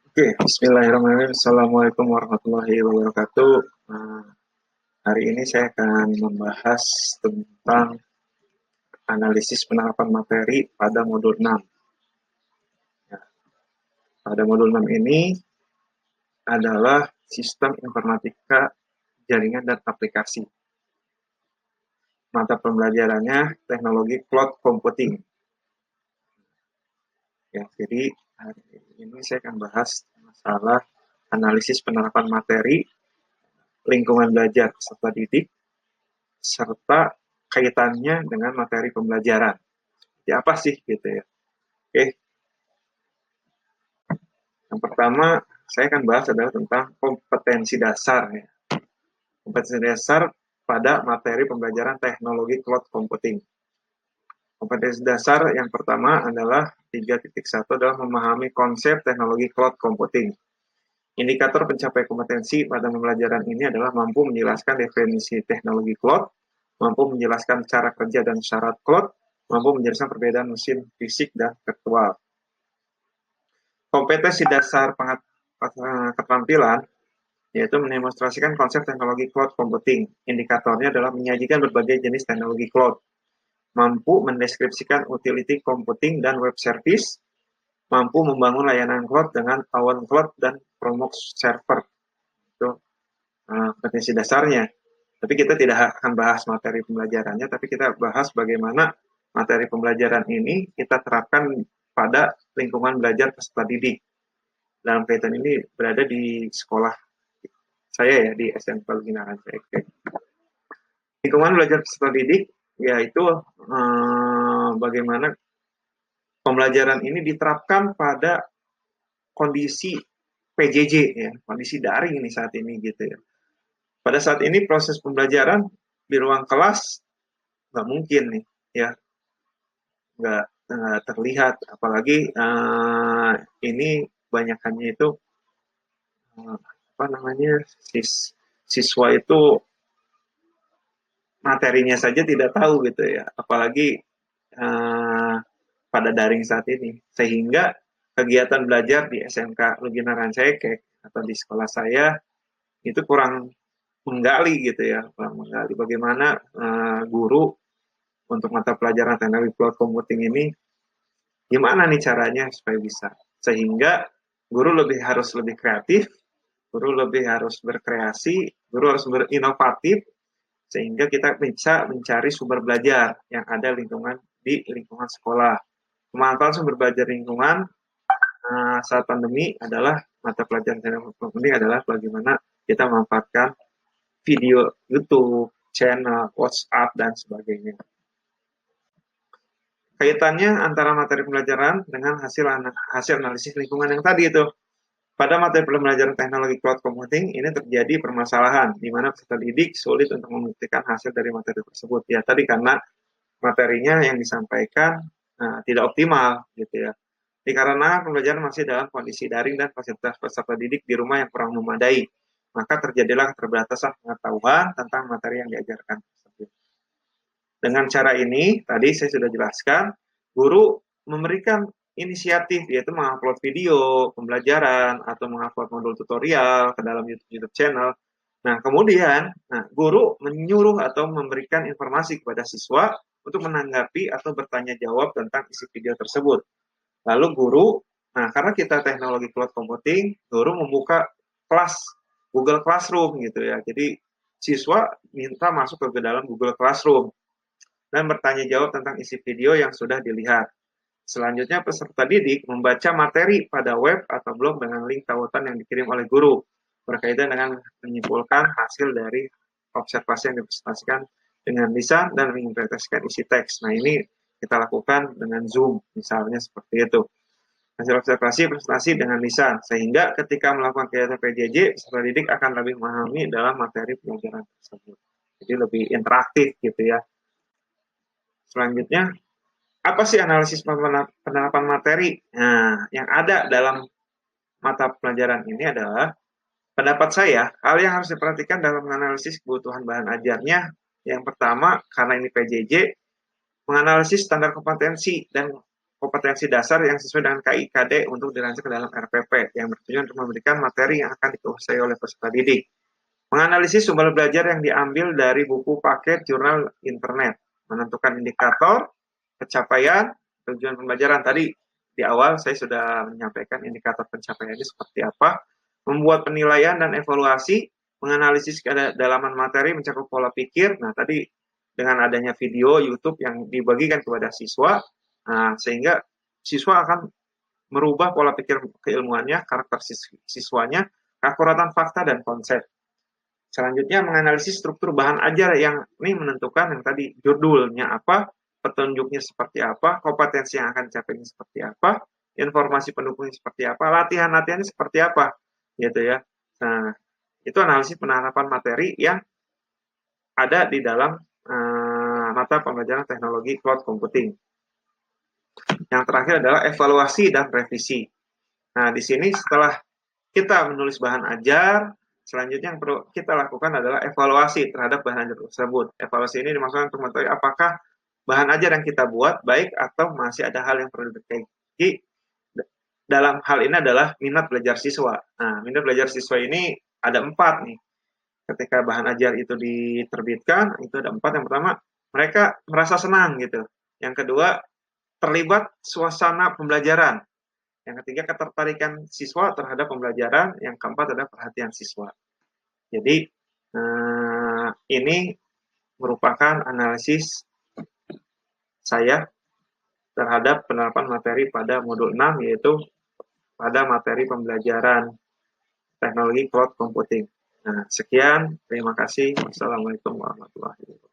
Oke, Bismillahirrahmanirrahim. Assalamualaikum warahmatullahi wabarakatuh. Hari ini saya akan membahas tentang analisis penerapan materi pada modul 6. Ya, pada modul 6 ini adalah sistem informatika jaringan dan aplikasi. Mata pembelajarannya teknologi cloud computing. Ya, jadi hari ini saya akan bahas masalah analisis penerapan materi, lingkungan belajar peserta didik, serta kaitannya dengan materi pembelajaran. Ya apa sih gitu ya. Oke, yang pertama saya akan bahas adalah tentang kompetensi dasar ya. Kompetensi dasar pada materi pembelajaran teknologi cloud computing. Kompetensi dasar yang pertama adalah 3.1 adalah memahami konsep teknologi cloud computing. Indikator pencapaian kompetensi pada pembelajaran ini adalah mampu menjelaskan definisi teknologi cloud, mampu menjelaskan cara kerja dan syarat cloud, mampu menjelaskan perbedaan mesin fisik dan virtual. Kompetensi dasar keterampilan yaitu mendemonstrasikan konsep teknologi cloud computing. Indikatornya adalah menyajikan berbagai jenis teknologi cloud, mampu mendeskripsikan utility computing dan web service, mampu membangun layanan cloud dengan Awan Cloud dan Promox Server. Itu kompetensi dasarnya. Tapi kita tidak akan bahas materi pembelajarannya, tapi kita bahas bagaimana materi pembelajaran ini kita terapkan pada lingkungan belajar peserta didik. Dalam kaitan ini berada di sekolah saya ya, di SMK Lugina Rancaikek. Lingkungan belajar peserta didik yaitu bagaimana pembelajaran ini diterapkan pada kondisi PJJ ya, kondisi daring ini saat ini gitu ya. Pada saat ini proses pembelajaran di ruang kelas nggak mungkin nih ya, nggak terlihat, apalagi ini banyakannya itu apa namanya siswa itu materinya saja tidak tahu gitu ya, apalagi pada daring saat ini, sehingga kegiatan belajar di SMK Lugina Rancaikek atau di sekolah saya itu kurang menggali gitu ya, kurang menggali bagaimana guru untuk mata pelajaran teknologi cloud computing ini gimana nih caranya supaya bisa, sehingga guru harus lebih kreatif, guru lebih harus berkreasi, guru harus berinovatif, sehingga kita bisa mencari sumber belajar yang ada di lingkungan sekolah. Pemanfaatan sumber belajar lingkungan saat pandemi adalah mata pelajaran teknologi computing adalah bagaimana kita memanfaatkan video YouTube, channel, WhatsApp, dan sebagainya. Kaitannya antara materi pembelajaran dengan hasil analisis lingkungan yang tadi itu. Pada materi pembelajaran teknologi cloud computing ini terjadi permasalahan di mana peserta didik sulit untuk membuktikan hasil dari materi tersebut. Ya tadi karena materinya yang disampaikan tidak optimal gitu ya. Dikarenakan pembelajaran masih dalam kondisi daring dan fasilitas peserta didik di rumah yang kurang memadai, maka terjadilah keterbatasan pengetahuan tentang materi yang diajarkan tersebut. Dengan cara ini, tadi saya sudah jelaskan, guru memberikan inisiatif, yaitu mengupload video pembelajaran atau mengupload modul tutorial ke dalam YouTube channel. Nah, kemudian guru menyuruh atau memberikan informasi kepada siswa untuk menanggapi atau bertanya jawab tentang isi video tersebut. Lalu guru, karena kita teknologi cloud computing, guru membuka kelas Google Classroom gitu ya. Jadi siswa minta masuk ke dalam Google Classroom dan bertanya jawab tentang isi video yang sudah dilihat. Selanjutnya peserta didik membaca materi pada web atau blog dengan link tautan yang dikirim oleh guru berkaitan dengan menyimpulkan hasil dari observasi yang dipresentasikan dengan lisan dan menginterpretasikan isi teks. Nah ini kita lakukan dengan Zoom misalnya seperti itu. Hasil observasi presentasi dengan lisan, sehingga ketika melakukan kegiatan PJJ, peserta didik akan lebih memahami dalam materi pelajaran tersebut. Jadi lebih interaktif gitu ya. Selanjutnya, apa sih analisis penerapan materi? Nah, yang ada dalam mata pelajaran ini adalah, pendapat saya, hal yang harus diperhatikan dalam menganalisis kebutuhan bahan ajarnya, yang pertama, karena ini PJJ, menganalisis standar kompetensi dan kompetensi dasar yang sesuai dengan KIKD untuk dirancang ke dalam RPP yang bertujuan untuk memberikan materi yang akan dikuasai oleh peserta didik. Menganalisis sumber belajar yang diambil dari buku, paket, jurnal, internet. Menentukan indikator, pencapaian, tujuan pembelajaran. Tadi di awal saya sudah menyampaikan indikator pencapaian ini seperti apa. Membuat penilaian dan evaluasi, menganalisis kedalaman materi, mencakup pola pikir. Nah, tadi dengan adanya video YouTube yang dibagikan kepada siswa, nah, sehingga siswa akan merubah pola pikir keilmuannya, karakter siswanya, keakuratan fakta dan konsep. Selanjutnya menganalisis struktur bahan ajar yang ini menentukan yang tadi judulnya apa, petunjuknya seperti apa, kompetensi yang akan dicapai seperti apa, informasi pendukungnya seperti apa, latihan-latihannya seperti apa, gitu ya. Nah, itu analisis penerapan materi yang ada di dalam mata pembelajaran teknologi cloud computing. Yang terakhir adalah evaluasi dan revisi. Nah, di sini setelah kita menulis bahan ajar, selanjutnya yang perlu kita lakukan adalah evaluasi terhadap bahan ajar tersebut. Evaluasi ini dimaksudkan untuk mengetahui apakah bahan ajar yang kita buat baik atau masih ada hal yang perlu diperbaiki. Dalam hal ini adalah minat belajar siswa. Nah, minat belajar siswa ini ada 4 nih. Ketika bahan ajar itu diterbitkan, itu ada 4. Yang pertama, mereka merasa senang gitu. Yang kedua, terlibat suasana pembelajaran. Yang ketiga, ketertarikan siswa terhadap pembelajaran. Yang keempat adalah perhatian siswa. Jadi, ini merupakan analisis saya terhadap penerapan materi pada modul 6, yaitu pada materi pembelajaran teknologi cloud computing. Nah, sekian. Terima kasih. Wassalamualaikum warahmatullahi wabarakatuh.